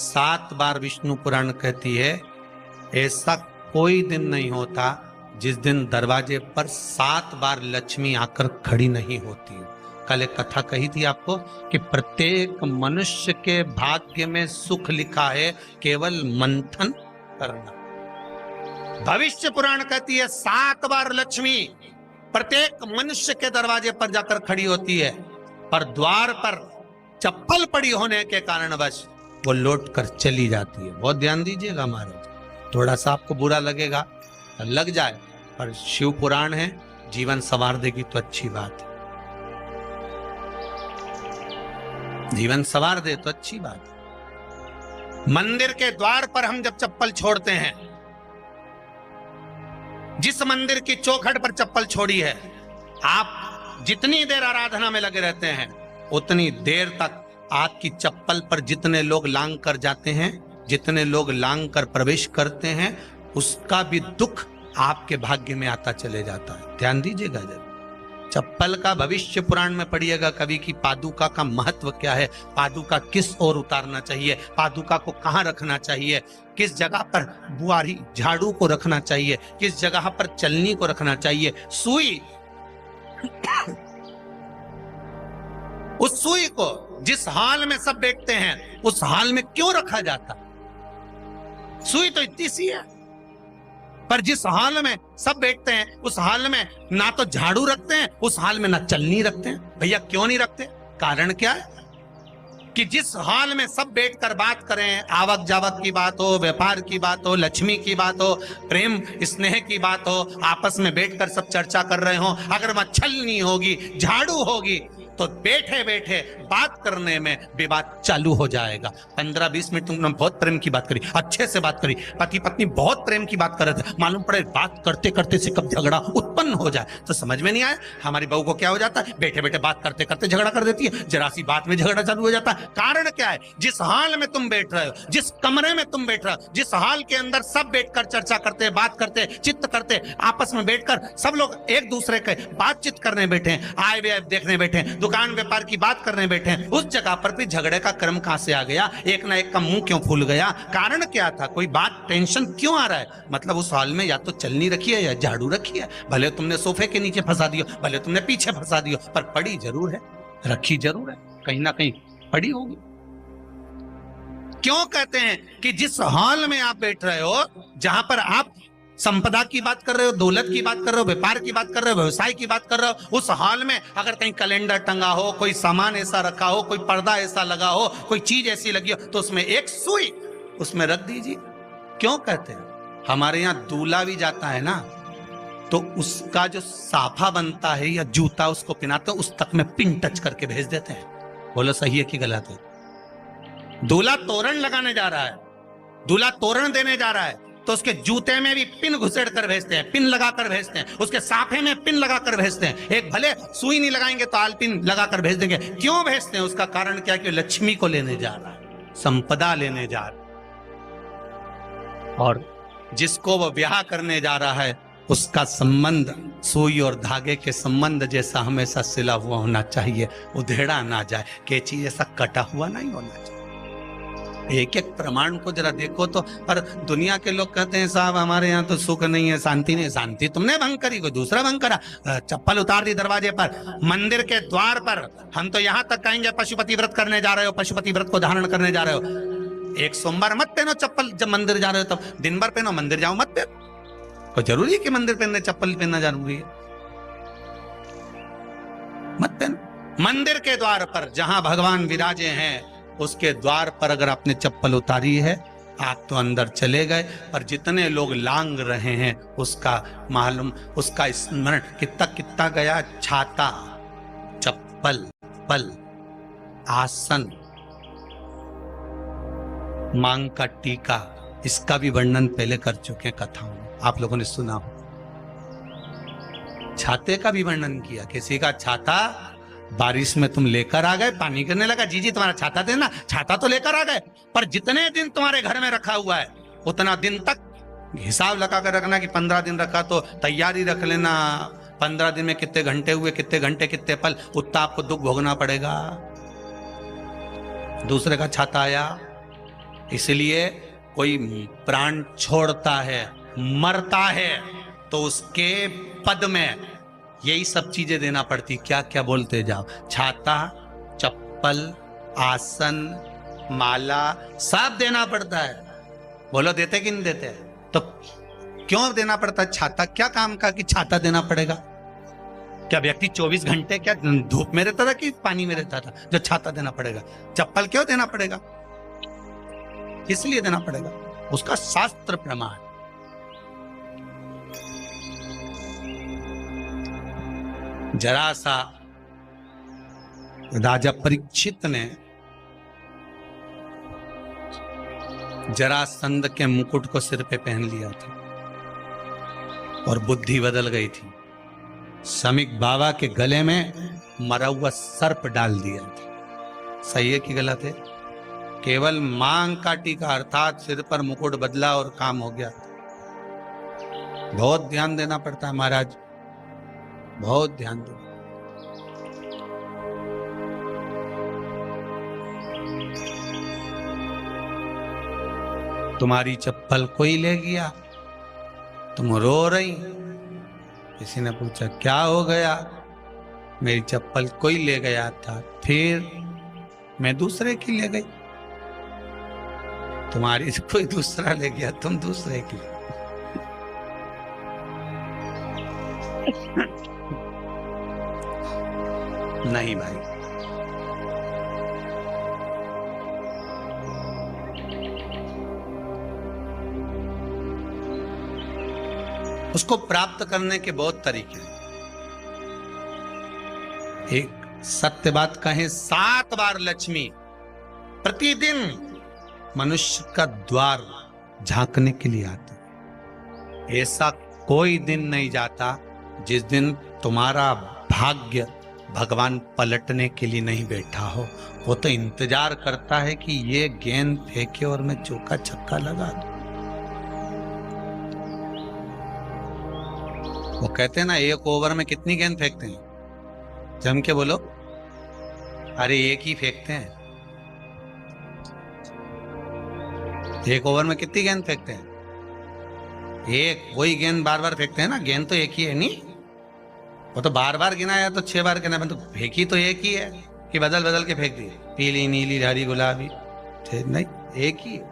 7 बार विष्णु पुराण कहती है ऐसा कोई दिन नहीं होता जिस दिन दरवाजे पर 7 बार लक्ष्मी आकर खड़ी नहीं होती। कल एक कथा कही थी आपको कि प्रत्येक मनुष्य के भाग्य में सुख लिखा है, केवल मंथन करना। भविष्य पुराण कहती है 7 बार लक्ष्मी प्रत्येक मनुष्य के दरवाजे पर जाकर खड़ी होती है, पर द्वार पर चप्पल पड़ी होने के कारणवश वो लौट कर चली जाती है। बहुत ध्यान दीजिएगा महाराज, थोड़ा सा आपको बुरा लगेगा, लग जाए, पर शिव पुराण है, जीवन संवार देगी तो अच्छी बात है, जीवन संवार दे तो अच्छी बात है। मंदिर के द्वार पर हम जब चप्पल छोड़ते हैं, जिस मंदिर की चौखट पर चप्पल छोड़ी है, आप जितनी देर आराधना में लगे रहते हैं उतनी देर तक आपकी चप्पल पर जितने लोग लांग कर जाते हैं, जितने लोग लांग कर प्रवेश करते हैं, उसका भी दुख आपके भाग्य में आता चले जाता है। ध्यान दीजिएगा जरा, चप्पल का भविष्य पुराण में पढ़िएगा कभी कि पादुका का महत्व क्या है, पादुका किस ओर उतारना चाहिए, पादुका को कहाँ रखना चाहिए, किस जगह पर बुआरी झाड़ू को रखना चाहिए, किस जगह पर चलनी को रखना चाहिए, सुई उस सुई को जिस हाल में सब देखते हैं उस हाल में क्यों रखा जाता। सुई तो इतनी सी है, पर जिस हाल में सब बैठते हैं उस हाल में ना तो झाड़ू रखते हैं, उस हाल में ना चलनी रखते हैं। भैया क्यों नहीं रखते? कारण क्या है कि जिस हाल में सब बैठकर बात करें, आवक जावक की बात हो, व्यापार की बात हो, लक्ष्मी की बात हो, प्रेम स्नेह की बात हो, आपस में बैठकर सब चर्चा कर रहे हो, अगर वहां छलनी होगी, झाड़ू होगी तो बैठे बैठे बात करने में विवाद चालू हो जाएगा। 15-20 मिनट तुमने बहुत प्रेम की बात करी, अच्छे से बात करी, पति पत्नी बहुत प्रेम की बात कर रहे थे, मालूम पड़े बात करते करते से कब झगड़ा उत्पन्न हो जाए तो समझ में नहीं आया। हमारी बहू को क्या हो जाता है, बैठे बैठे बात करते करते झगड़ा कर देती है, जरा सी बात में झगड़ा चालू हो जाता है। कारण क्या है? जिस हाल में तुम बैठ रहे हो, जिस कमरे में तुम बैठ रहे हो, जिस हाल के अंदर सब बैठकर चर्चा करते, बात करते, चित्त करते, आपस में बैठकर सब लोग एक दूसरे के बातचीत करने बैठे हैं, आए व्यय देखने बैठे हैं, दुकान व्यापार की बात करने बैठे हैं, उस जगह पर भी झगड़े का क्रम कहां से आ गया? एक ना एक का मुंह क्यों फूल गया? कारण क्या था? कोई बात टेंशन क्यों आ रहा है? मतलब उस हाल में या तो चलनी रखी है या झाड़ू रखी है, भले तुमने सोफे के नीचे फंसा दियो, भले तुमने पीछे फंसा दियो, पर पड़ी जरूर है, रखी जरूर है, कहीं ना कहीं पड़ी होगी। क्यों कहते हैं कि जिस हाल में आप बैठ रहे हो, जहां पर आप संपदा की बात कर रहे हो, दौलत की बात कर रहे हो, व्यापार की बात कर रहे हो, व्यवसाय की बात कर रहे हो, उस हाल में अगर कहीं कैलेंडर टंगा हो, कोई सामान ऐसा रखा हो, कोई पर्दा ऐसा लगा हो, कोई चीज ऐसी लगी हो, तो उसमें एक सुई उसमें रख दीजिए। क्यों कहते हैं? हमारे यहाँ दूल्हा भी जाता है ना, तो उसका जो साफा बनता है या जूता उसको पहनाते हैं, उस तक में पिन टच करके भेज देते हैं। बोलो सही है कि गलत है? दूल्हा तोरण लगाने जा रहा है, दूल्हा तोरण देने जा रहा है, तो उसके जूते में भी पिन घुसेड़ कर भेजते हैं, पिन लगाकर भेजते हैं, उसके साफे में पिन लगाकर भेजते हैं। एक भले सुई नहीं लगाएंगे तो आल पिन लगाकर भेज देंगे। क्यों भेजते हैं? उसका कारण क्या? कि लक्ष्मी को लेने जा रहा है, संपदा लेने जा रहा है, और जिसको वो ब्याह करने जा रहा है उसका संबंध सुई और धागे के संबंध जैसा हमेशा सिला हुआ होना चाहिए, उधेड़ा ना जाए, कैची ऐसा कटा हुआ नहीं होना चाहिए। एक एक प्रमाण को जरा देखो तो। पर दुनिया के लोग कहते हैं साहब हमारे यहाँ तो सुख नहीं है, शांति नहीं। शांति तुमने भंग करी, कोई दूसरा भंग करा। चप्पल उतार दी दरवाजे पर, मंदिर के द्वार पर। हम तो यहाँ तक कहेंगे पशुपति व्रत करने जा रहे हो, पशुपति व्रत को धारण करने जा रहे हो, एक सोमवार मत पहनो चप्पल। जब मंदिर जा रहे हो तब दिन भर पहनो, मंदिर जाओ मत पहनो। कोई जरूरी है कि मंदिर पहनने चप्पल पहनना जरूरी है? मत पहनो। मंदिर के द्वार पर जहां भगवान विराजे हैं उसके द्वार पर अगर आपने चप्पल उतारी है, आप तो अंदर चले गए, पर जितने लोग लांग रहे हैं उसका मालूम, उसका स्मरण कितना कितना गया। छाता, चप्पल, पल, आसन, मांग का टीका, इसका भी वर्णन पहले कर चुके हैं कथाओं में, आप लोगों ने सुना हो। छाते का भी वर्णन किया। किसी का छाता बारिश में तुम लेकर आ गए, पानी गिरने लगा, जी जी तुम्हारा छाता देना, छाता तो लेकर आ गए, पर जितने दिन तुम्हारे घर में रखा हुआ है उतना दिन तक हिसाब लगा कर रखना कि 15 दिन रखा तो तैयारी रख लेना, 15 दिन में कितने घंटे हुए, कितने घंटे कितने पल, उतना आपको दुख भोगना पड़ेगा। दूसरे का छाता आया, इसलिए कोई प्राण छोड़ता है, मरता है, तो उसके पद में यही सब चीजें देना पड़ती। क्या क्या बोलते जाओ, छाता, चप्पल, आसन, माला, सब देना पड़ता है। बोलो देते कि नहीं देते? तो क्यों देना पड़ता है? छाता क्या काम का कि छाता देना पड़ेगा? क्या व्यक्ति 24 घंटे क्या धूप में रहता था कि पानी में रहता था जो छाता देना पड़ेगा? चप्पल क्यों देना पड़ेगा? इसलिए देना पड़ेगा, उसका शास्त्र प्रमाण। जरा सा राजा परीक्षित ने जरासंध के मुकुट को सिर पे पहन लिया था और बुद्धि बदल गई थी। समीक बाबा के गले में मरा हुआ सर्प डाल दिया था। सही है कि गलत है? केवल मांग काटी का अर्थात सिर पर मुकुट बदला और काम हो गया। बहुत ध्यान देना पड़ता है महाराज, बहुत ध्यान दो। तुम्हारी चप्पल कोई ले गया, तुम रो रही। किसी ने पूछा क्या हो गया? मेरी चप्पल कोई ले गया था, फिर मैं दूसरे की ले गई। तुम्हारी से कोई दूसरा ले गया, तुम दूसरे की। नहीं भाई, उसको प्राप्त करने के बहुत तरीके हैं। एक सत्य बात कहें, 7 बार लक्ष्मी प्रतिदिन मनुष्य का द्वार झांकने के लिए आती है। ऐसा कोई दिन नहीं जाता जिस दिन तुम्हारा भाग्य भगवान पलटने के लिए नहीं बैठा हो। वो तो इंतजार करता है कि ये गेंद फेंके और मैं चौका छक्का लगा दूं। वो कहते हैं ना, एक ओवर में कितनी गेंद फेंकते हैं? जम के बोलो। अरे एक ही फेंकते हैं। एक ओवर में कितनी गेंद फेंकते हैं? एक। वही गेंद बार बार फेंकते हैं ना, गेंद तो एक ही है। नहीं, वो तो बार बार गिना या तो 6 बार गिना, तो फेंकी तो एक ही है कि बदल बदल के फेंक दी, पीली नीली हरी गुलाबी? नहीं, एक ही है।